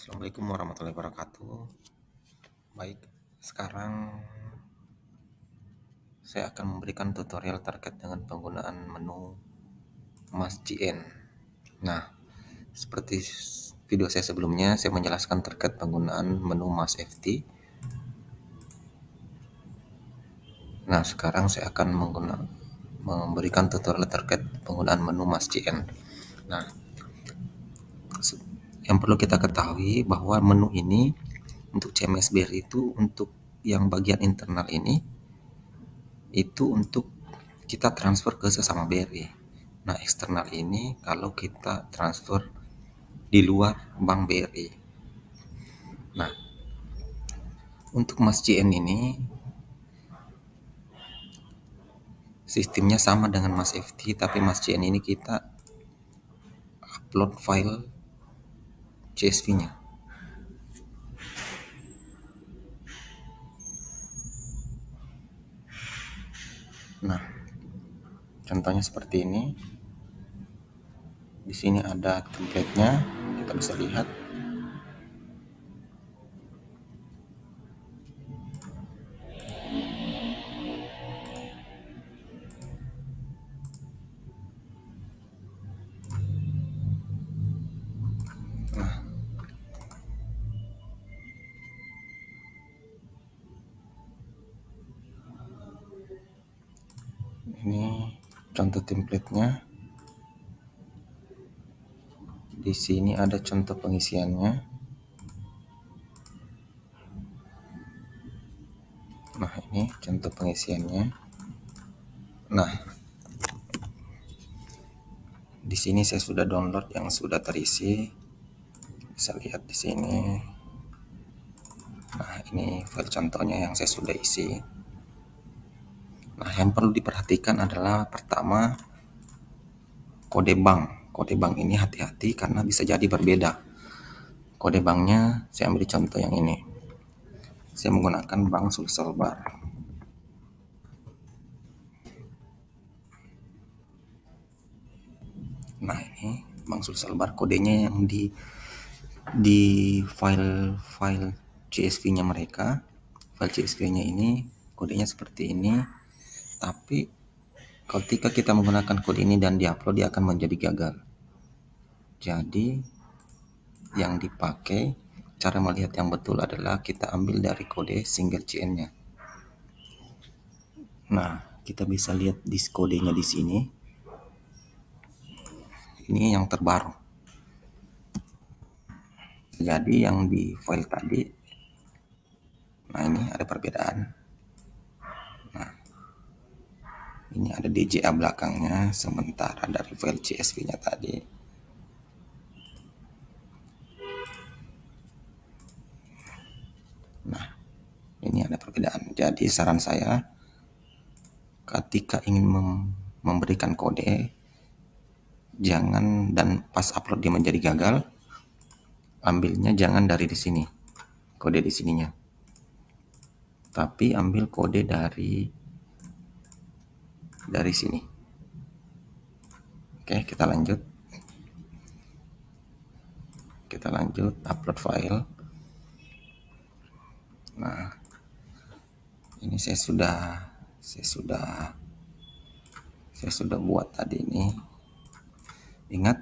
Assalamualaikum warahmatullahi wabarakatuh. Baik, sekarang saya akan memberikan tutorial terkait dengan penggunaan menu MasJN. Nah, seperti video saya sebelumnya, saya menjelaskan terkait penggunaan menu MasFT. Nah, sekarang saya akan memberikan tutorial terkait penggunaan menu MasJN. Nah, yang perlu kita ketahui bahwa menu ini untuk CMS BRI itu untuk yang bagian internal ini itu untuk kita transfer ke sesama BRI. Nah, eksternal ini kalau kita transfer di luar bank BRI. Nah, untuk MasJN ini sistemnya sama dengan MasFT, tapi MasJN ini kita upload file CSV-nya. Nah, contohnya seperti ini. Di sini ada template-nya, kita bisa lihat. Nah, ini contoh template-nya. Di sini ada contoh pengisiannya. Nah, ini contoh pengisiannya. Nah, di sini saya sudah download yang sudah terisi. Bisa lihat di sini. Nah, ini file contohnya yang saya sudah isi. Nah, yang perlu diperhatikan adalah pertama kode bank. Kode bank ini hati-hati karena bisa jadi berbeda. Kode banknya saya ambil contoh yang ini. Saya menggunakan bank Sulselbar. Nah, ini bank Sulselbar, kodenya yang di file CSV-nya mereka. File CSV-nya ini kodenya seperti ini. Tapi ketika kita menggunakan kode ini dan diupload, dia akan menjadi gagal. Jadi yang dipakai cara melihat yang betul adalah kita ambil dari kode single CN-nya. Nah, kita bisa lihat di kodenya di sini. Ini yang terbaru. Jadi yang di file tadi, nah ini ada perbedaan. Nah, ini ada DJA belakangnya, sementara dari file CSV-nya tadi. Nah, ini ada perbedaan. Jadi saran saya, ketika ingin memberikan kode, jangan dan pas upload dia menjadi gagal, ambilnya jangan dari di sini, kode di sininya, tapi ambil kode dari sini. Oke, kita lanjut upload file. Nah, ini saya sudah buat tadi ini. Ingat,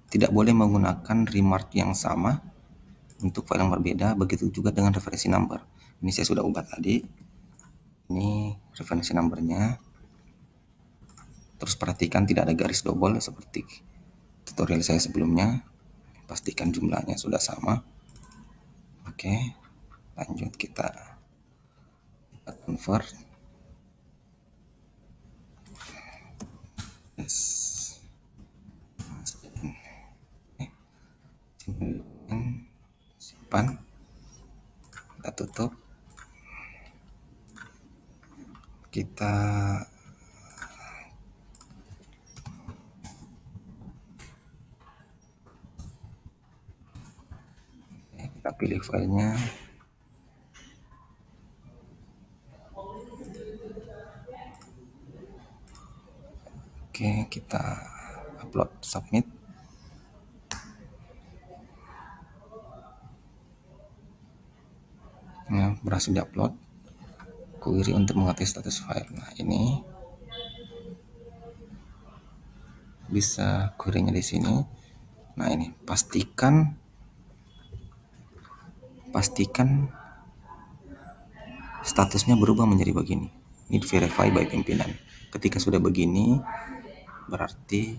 tidak boleh menggunakan remark yang sama untuk file yang berbeda, begitu juga dengan referensi number. Ini saya sudah ubah tadi. Ini referensi numbernya. Terus perhatikan tidak ada garis double seperti tutorial saya sebelumnya. Pastikan jumlahnya sudah sama. Oke, lanjut kita convert. Yes. Simpan, kita tutup, kita pilih filenya. Oke, kita upload, submit. Nah, berhasil diupload. Query untuk mengetahui status file. Nah, ini bisa query-nya di sini. Nah, ini pastikan statusnya berubah menjadi begini. Need verify by pimpinan. Ketika sudah begini, berarti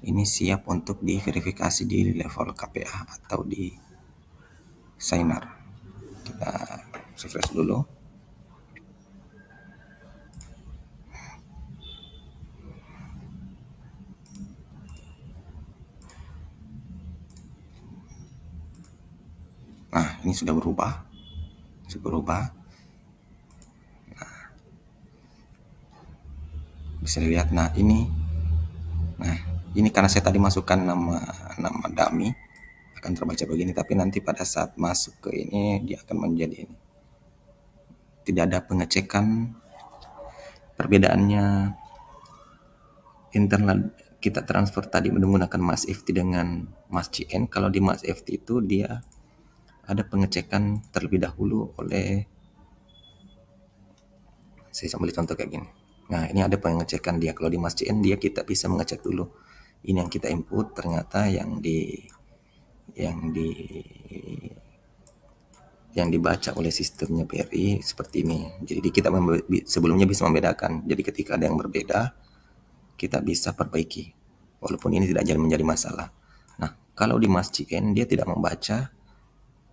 ini siap untuk diverifikasi di level KPA atau di signer. Kita refresh dulu. Nah, ini sudah berubah. Bisa dilihat. Nah, ini karena saya tadi masukkan nama dummy, akan terbaca begini, tapi nanti pada saat masuk ke ini dia akan menjadi ini. Tidak ada pengecekan perbedaannya internal. Kita transfer tadi menggunakan MassFT dengan MassGN. Kalau di MassFT itu dia ada pengecekan terlebih dahulu oleh, saya ambil contoh kayak gini. Nah, ini ada pengecekan dia. Kalau di MassGN dia kita bisa mengecek dulu. Ini yang kita input ternyata yang di yang dibaca oleh sistemnya BRI seperti ini. Jadi kita sebelumnya bisa membedakan. Jadi ketika ada yang berbeda, kita bisa perbaiki. Walaupun ini tidak jadi menjadi masalah. Nah, kalau di MassGN dia tidak membaca,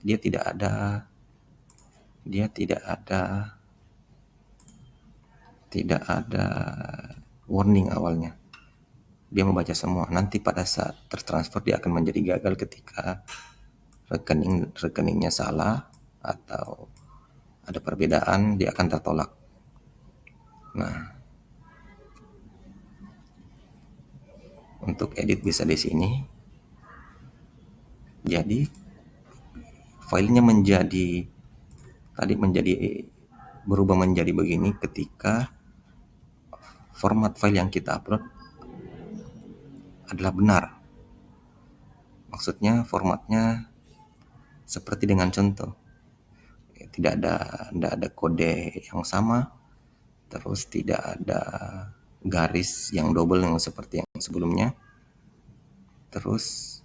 dia tidak ada tidak ada warning awalnya. Dia membaca semua. Nanti pada saat tertransfer dia akan menjadi gagal ketika rekeningnya salah atau ada perbedaan, dia akan tertolak. Nah, untuk edit bisa di sini. Jadi filenya berubah menjadi begini ketika format file yang kita upload adalah benar. Maksudnya formatnya seperti dengan contoh. Tidak ada kode yang sama, terus tidak ada garis yang double yang seperti yang sebelumnya. Terus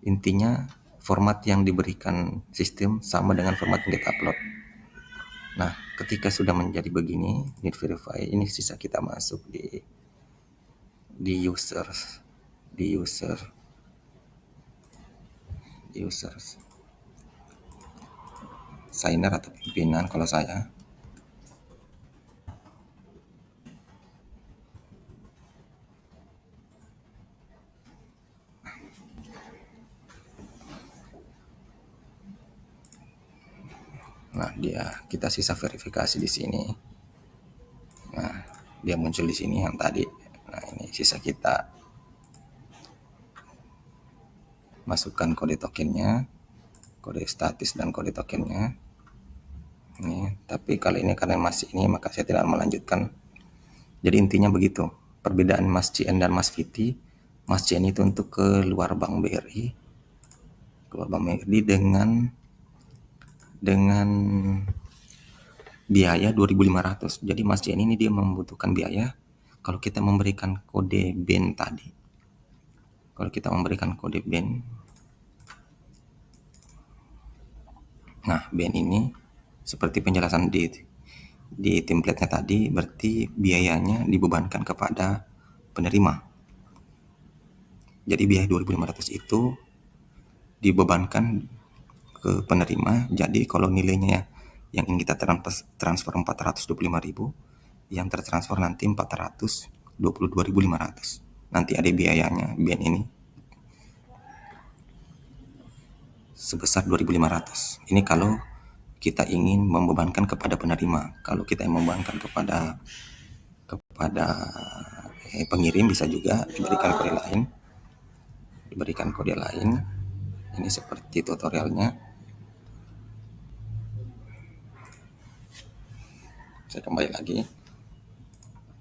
intinya format yang diberikan sistem sama dengan format yang kita upload. Nah, ketika sudah menjadi begini, need verify, ini sisa kita masuk di users signer atau pimpinan kalau saya. Nah, kita sisa verifikasi di sini. Nah, dia muncul di sini yang tadi. Nah, ini sisa kita masukkan kode tokennya, kode statis dan kode tokennya. Ini, tapi kali ini karena masih ini maka saya tidak melanjutkan. Jadi intinya begitu. Perbedaan MassGN dan MassVT. MassGN itu untuk keluar Bank BRI, dengan biaya 2.500. Jadi MassGN ini dia membutuhkan biaya kalau kita memberikan kode BAN tadi. Kalau kita memberikan kode BAN, nah BAN ini seperti penjelasan di template-nya tadi, berarti biayanya dibebankan kepada penerima. Jadi biaya 2.500 itu dibebankan ke penerima. Jadi kalau nilainya yang ingin kita transfer 425.000, yang tertransfer nanti 422.500. Nanti ada biayanya BAN ini sebesar 2.500. Ini kalau kita ingin membebankan kepada penerima. Kalau kita yang membebankan kepada pengirim bisa juga diberikan kode lain. Ini seperti tutorialnya. Saya kembali lagi.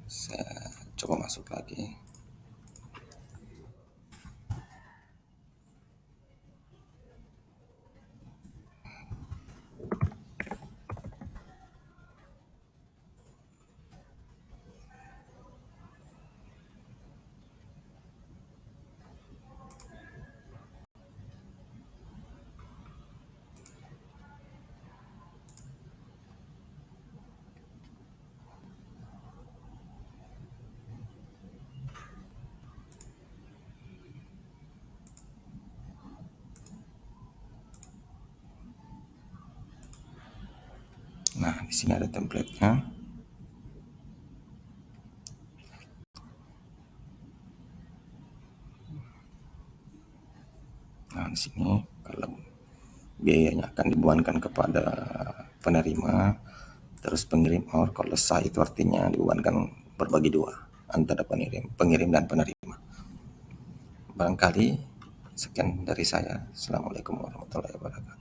Saya coba masuk lagi. Di sini ada template-nya. Nah, di sini kalau biayanya akan dibebankan kepada penerima, terus pengirim kalau sah itu artinya dibebankan berbagi dua antara pengirim dan penerima. Barangkali sekian dari saya. Assalamualaikum warahmatullahi wabarakatuh.